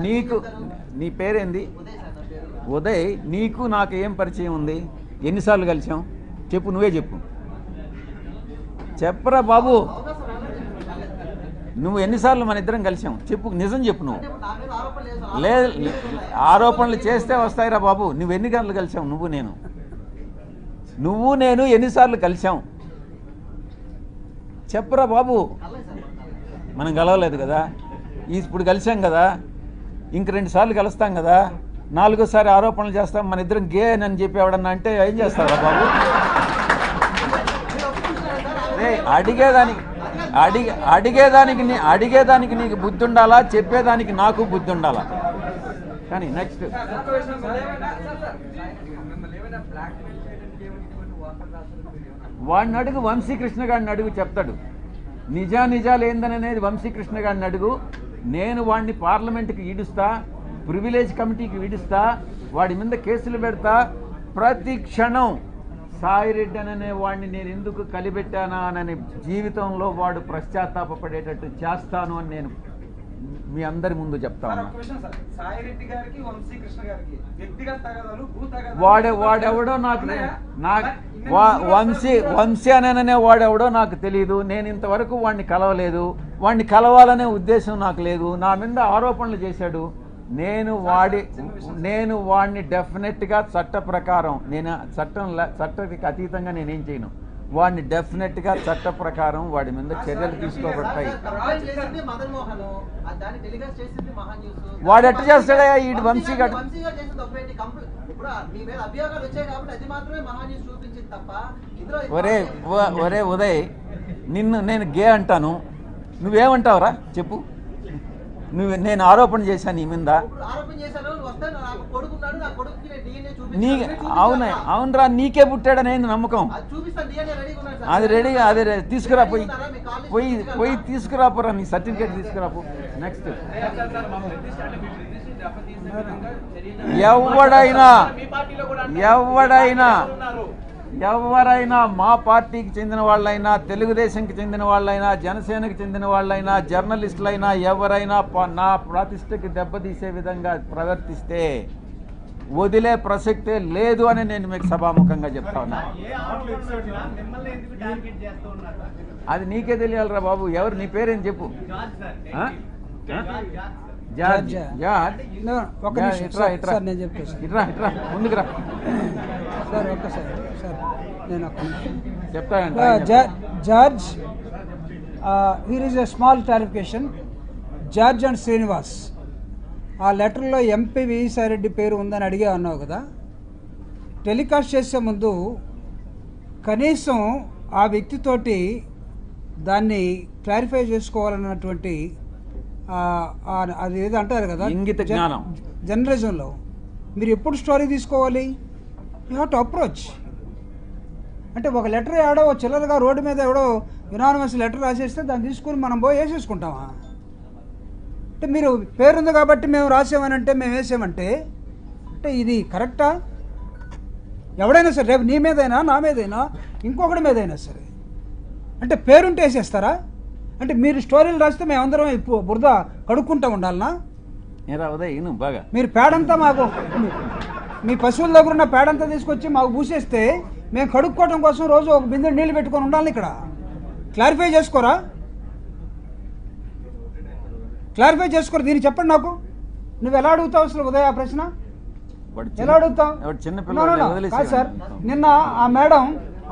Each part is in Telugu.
నీకు నీ పేరేంది? ఉదయ్. నీకు నాకు ఏం పరిచయం ఉంది? ఎన్నిసార్లు కలిసాం చెప్పు, నువ్వే చెప్పు. చెప్పరా బాబు, నువ్వు ఎన్నిసార్లు మన ఇద్దరం కలిసాం చెప్పు, నిజం చెప్పు. నువ్వు లేదు, ఆరోపణలు చేస్తే వస్తాయిరా బాబు. నువ్వు ఎన్ని గంటలు కలిసావు? నువ్వు నేను ఎన్నిసార్లు కలిసాం చెప్పరా బాబు. మనం కలవలేదు కదా, ఇప్పుడు కలిసాం కదా, ఇంక 2 సార్లు కలుస్తాం కదా, 4వసారి ఆరోపణలు చేస్తాం మన ఇద్దరం గే అని చెప్పి ఎవడన్నా అంటే ఏం చేస్తారా బాబు? అడిగేదానికి నీకు బుద్ధి ఉండాలా, చెప్పేదానికి నాకు బుద్ధి ఉండాలా. కానీ నెక్స్ట్ వాడిని అడుగు, వంశీకృష్ణ గారిని అడుగు, చెప్తాడు. నిజాలు ఏందనేది వంశీకృష్ణ గారిని అడుగు. నేను వాడిని పార్లమెంట్కి ఈడుస్తా, ప్రివిలేజ్ కమిటీకి ఈడుస్తా, వాడి మీద కేసులు పెడతా. ప్రతి క్షణం సాయిరెడ్డి అనే వాడిని నేను ఎందుకు కలిపెట్టానా అని జీవితంలో వాడు పశ్చాత్తాపపడేటట్టు చేస్తాను అని నేను మీ అందరి ముందు చెప్తాను. వాడెవడో నాకు వంశీ అనే వాడెవడో నాకు తెలియదు. నేను ఇంతవరకు వాడిని కలవలేదు. వాడిని కలవాలనే ఉద్దేశం నాకు లేదు. నా మీద ఆరోపణలు చేశాడు. నేను వాడిని డెఫినెట్గా చట్ట ప్రకారం, నేను చట్టానికి అతీతంగా నేనేం చేయను. వాడిని డెఫినెట్గా చట్ట ప్రకారం వాడి మీద చర్యలు తీసుకోబడతాయి. వాడు ఎట్ట చేస్తాడా ఈ వంశీ గారు? ఒరే ఉదయ్, నేను గే అంటాను, నువ్వేమంటావురా చెప్పు. నేను ఆరోపణ చేశాను నీ మీద. అవునరా, నీకే పుట్టాడని నమ్మకం. అది రెడీగా, అది తీసుకురా, పోయి తీసుకురాపోరా, నీ సర్టిఫికేట్ తీసుకురాపో. నెక్స్ట్ ఎవరైనా మా పార్టీకి చెందిన వాళ్ళైనా, తెలుగుదేశంకి చెందిన వాళ్ళైనా, జనసేనకి చెందిన వాళ్ళైనా, జర్నలిస్టులైనా ఎవరైనా నా ప్రతిష్టకి దెబ్బతీసే విధంగా ప్రవర్తిస్తే వదిలే ప్రసక్తే లేదు అని నేను మీకు సభాముఖంగా చెప్తా ఉన్నా. అది నీకే తెలియాలరా బాబు. ఎవరు, నీ పేరేం చెప్పు. ముందుకురా సార్. ఒక్కసారి సార్, నేను చెప్తానండి. George, here is a small clarification. George and Srinivas, ఆ లెటర్లో ఎంపీ విజయసాయిరెడ్డి పేరు ఉందని అడిగే అన్నావు కదా. టెలికాస్ట్ చేసే ముందు కనీసం ఆ వ్యక్తితోటి దాన్ని క్లారిఫై చేసుకోవాలన్నటువంటి అది ఏదో అంటారు కదా, ఇంగిత జ్ఞానం, జర్నలిజంలో మీరు ఎప్పుడు స్టోరీ తీసుకోవాలి? You have to approach. అంటే ఒక లెటర్ ఎవడో చిల్లరగా రోడ్డు మీద ఎవడో యునానిమస్ లెటర్ రాసేస్తే దాన్ని తీసుకుని మనం పోయి వేసేసుకుంటామా? అంటే మీరు పేరుంది కాబట్టి మేము రాసామనంటే, మేము వేసామంటే అంటే ఇది కరెక్టా? ఎవడైనా సరే, రేపు నీ మీదైనా, నా మీదైనా, ఇంకొకటి మీదైనా సరే, అంటే పేరుంటే వేసేస్తారా? అంటే మీరు స్టోరీలు రాస్తే మేమందరం బురద కడుక్కుంటూ ఉండాలనా? బాగా మీరు పేడంతా మాకు, మీ పశువుల దగ్గర ఉన్న పేడంతా తీసుకొచ్చి మాకు పూసేస్తే మేము కడుక్కోవడం కోసం రోజు ఒక బిందె నీళ్ళు పెట్టుకొని ఉండాలి. ఇక్కడ క్లారిఫై చేసుకోరా? క్లారిఫై చేసుకోరు. దీన్ని చెప్పండి నాకు. నువ్వు ఎలా అడుగుతావు అసలు ఉదయ ఆ ప్రశ్న? ఎలా అడుగుతావు? కాదు సార్, నిన్న ఆ మేడం,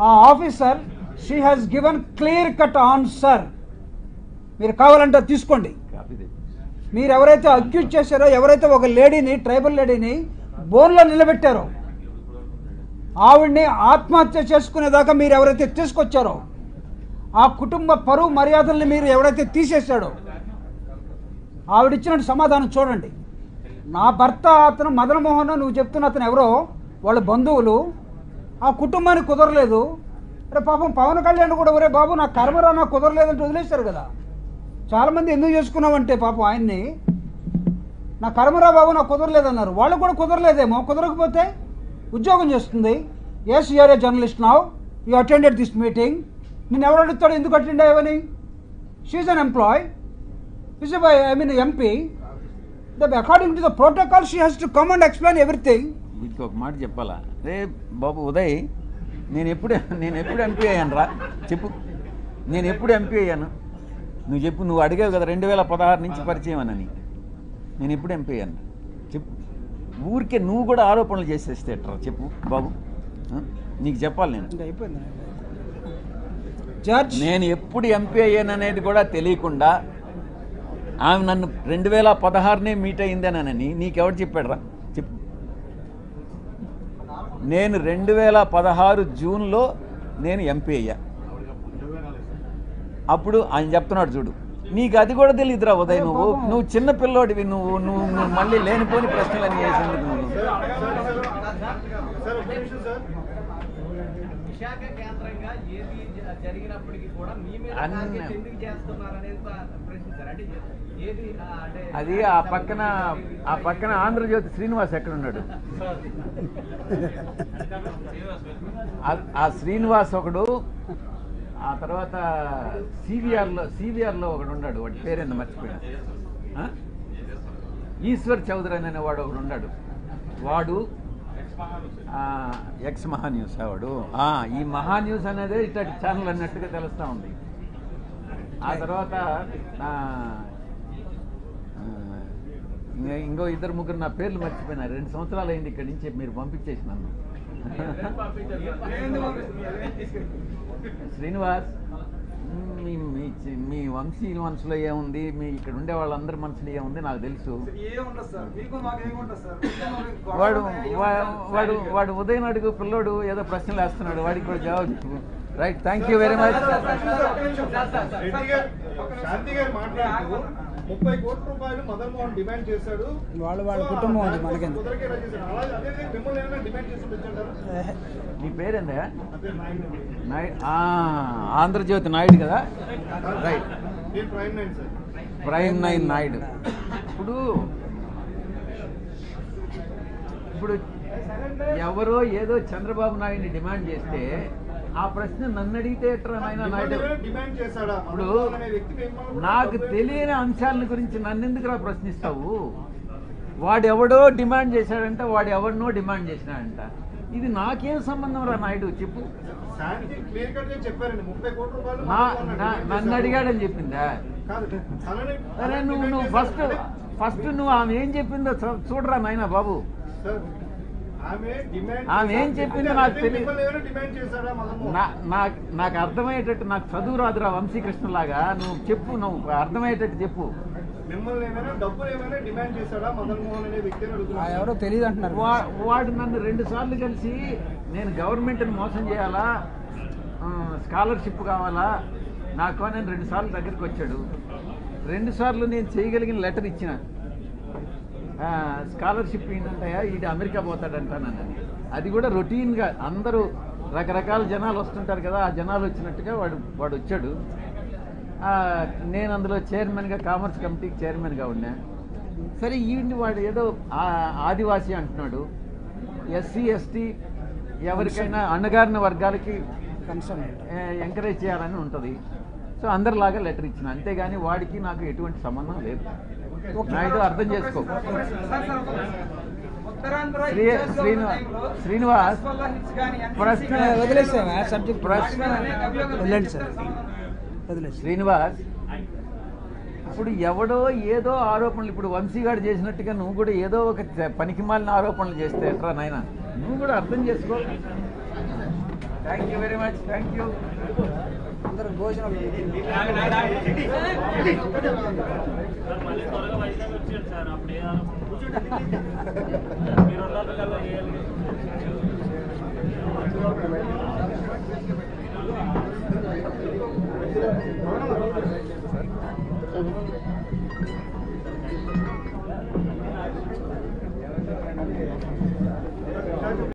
ఆ officer, she has given clear cut answer. మీరు కావాలంటే తీసుకోండి. మీరు ఎవరైతే అక్యూజ్ చేశారో, ఎవరైతే ఒక లేడీని, ట్రైబల్ లేడీని బోన్లో నిలబెట్టారో, ఆవిడ్ని ఆత్మహత్య చేసుకునేదాకా మీరు ఎవరైతే తీసుకొచ్చారో, ఆ కుటుంబ పరువు మర్యాదల్ని మీరు ఎవరైతే తీసేశాడో, ఆవిడిచ్చిన సమాధానం చూడండి. నా భర్త అతను మదన్మోహన్, నువ్వు చెప్తున్న అతను ఎవరో, వాళ్ళ బంధువులు, ఆ కుటుంబానికి కుదరలేదు. అరే పాపం పవన్ కళ్యాణ్ కూడా, ఒరే బాబు నా కర్మరా, నాకు కుదరలేదంటే వదిలేశారు కదా. చాలామంది ఎందుకు చేసుకున్నామంటే పాపం ఆయన్ని, నా కర్మరా బాబు నాకు కుదరలేదన్నారు. వాళ్ళు కూడా కుదరలేదేమో. కుదరకపోతే ఉద్యోగం చేస్తుంది. Yes you are a journalist now, you attended this meeting. నేను ఎవరు అడుగుతాడు ఎందుకు అటెండ్ అయ్యావని? She an employee. I mean MP, according to the protocol, she has to come and explain everything. వీటికి ఒక మాట చెప్పాలా? రే బాబు ఉదయ్, నేను ఎప్పుడు ఎంపీ అయ్యాను రా చెప్పు. నేను ఎప్పుడు ఎంపీ అయ్యాను? నువ్వు చెప్పు. నువ్వు అడిగావు కదా 2016 నుంచి పరిచయం అని. నేను ఎప్పుడు ఎంపీ అయ్యాను చెప్పు. ఊరికే నువ్వు కూడా ఆరోపణలు చేసేస్తే ఎట్రా చెప్పు బాబు. నీకు చెప్పాలి నేను ఎప్పుడు ఎంపీ అయ్యాను అనేది కూడా తెలియకుండా ఆమె నన్ను 2016 మీట్ అయిందనని నీకెవడు చెప్పాడురా చెప్పు. నేను 2016 జూన్లో నేను ఎంపీ అయ్యా. అప్పుడు ఆయన చెప్తున్నాడు చూడు, నీకు అది కూడా తెలియదురా ఉదయ్. నువ్వు చిన్న పిల్లోడివి. నువ్వు మళ్ళీ లేనిపోని ప్రశ్నలన్నీ వేసింది నువ్వు. అది ఆ పక్కన ఆంధ్రజ్యోతి శ్రీనివాస్ ఎక్కడున్నాడు? ఆ శ్రీనివాస్ ఒకడు, ఆ తర్వాత సివిఆర్లో ఒకడు ఉన్నాడు. వాడి పేరేందో మర్చిపోయినా. ఈశ్వర్ చౌదరి అనే వాడు ఒకడు ఉన్నాడు. వాడు ఎక్స్ మహాన్యూస్. వాడు ఈ మహాన్యూస్ అనేది ఇట్లాంటి ఛానల్ అన్నట్టుగా తెలుస్తూ ఉంది. ఆ తర్వాత ఇంకో 2-3 నా పేర్లు మర్చిపోయినా. 2 సంవత్సరాలు అయింది ఇక్కడి నుంచి మీరు పంపించేసి నన్ను. శ్రీనివాస్, మీ వంశీ మనసులో ఏముంది, మీ ఇక్కడ ఉండే వాళ్ళందరి మనసులో ఏముంది నాకు తెలుసు. వాడు ఉదయం అడుగు పిల్లోడు ఏదో ప్రశ్నలు వేస్తున్నాడు, వాడికి కూడా జవాబు చెప్పు. Right, thank you very much. 30 కోట్ల రూపాయలు మదన్ మోహన్ డిమాండ్ చేశాడు. వాళ్ళ కుటుంబం అది మనకెందుకు. నీ పేరేందా? ఆంధ్రజ్యోతి నాయుడు కదా? Right, prime 9 Naidu. ఇప్పుడు ఎవరో ఏదో చంద్రబాబు నాయుడిని డిమాండ్ చేస్తే ఆ ప్రశ్న నన్ను అడిగితే ఎట్రా నాయన నాయుడు? ఇప్పుడు నాకు తెలియని అంశాల గురించి నన్ను ఎందుకురా ప్రశ్నిస్తావు? వాడెవడో డిమాండ్ చేశాడంట, వాడు ఎవరినో డిమాండ్ చేసినాడంట. ఇది నాకేం సంబంధం రా నాయుడు చెప్పు. నన్ను అడిగాడని చెప్పిందా? అరే నువ్వు ఫస్ట్ నువ్వు ఆమె ఏం చెప్పిందో చూడరా నాయన బాబు. ఆమె ఏం చెప్పిందో నాకు తెలియదు. నాకు అర్థమయ్యేటట్టు, నాకు చదువు రాదురా వంశీకృష్ణలాగా. నువ్వు చెప్పు, నువ్వు అర్థమయ్యేటట్టు చెప్పు. ఎవరో తెలియదు అంటున్నారు. వాడు నన్ను 2 సార్లు కలిసి నేను గవర్నమెంట్ని మోసం చేయాలా, స్కాలర్షిప్ కావాలా నాకు అని 2 సార్లు దగ్గరికి వచ్చాడు. 2 సార్లు నేను చేయగలిగిన లెటర్ ఇచ్చిన. స్కాలర్షిప్ ఏంటంటాయా, ఈడు అమెరికా పోతాడంటానని. అది కూడా రొటీన్గా అందరూ రకరకాల జనాలు వస్తుంటారు కదా, ఆ జనాలు వచ్చినట్టుగా వాడు వచ్చాడు. నేను అందులో చైర్మన్గా, కామర్స్ కమిటీకి చైర్మన్గా ఉన్నా. సరే ఈవిని వాడు ఏదో ఆదివాసీ అంటున్నాడు. ఎస్సీ ఎస్టీ ఎవరికైనా అణగారిన వర్గాలకి ఎంకరేజ్ చేయాలని ఉంటుంది. సో అందరిలాగా లెటర్ ఇచ్చిన, అంతేగాని వాడికి నాకు ఎటువంటి సంబంధం లేదు. నాయుడు అర్థం చేసుకో. శ్రీనివాస్ శ్రీనివాస్ ఇప్పుడు ఎవడో ఏదో ఆరోపణలు, ఇప్పుడు వంశీగాడు చేసినట్టుగా నువ్వు కూడా ఏదో ఒక పనికిమాలిన ఆరోపణలు చేస్తే ఎట్రా నాయన? నువ్వు కూడా అర్థం చేసుకో. Thank you very much. Thank you. అందరూ భోజనాలు మీరు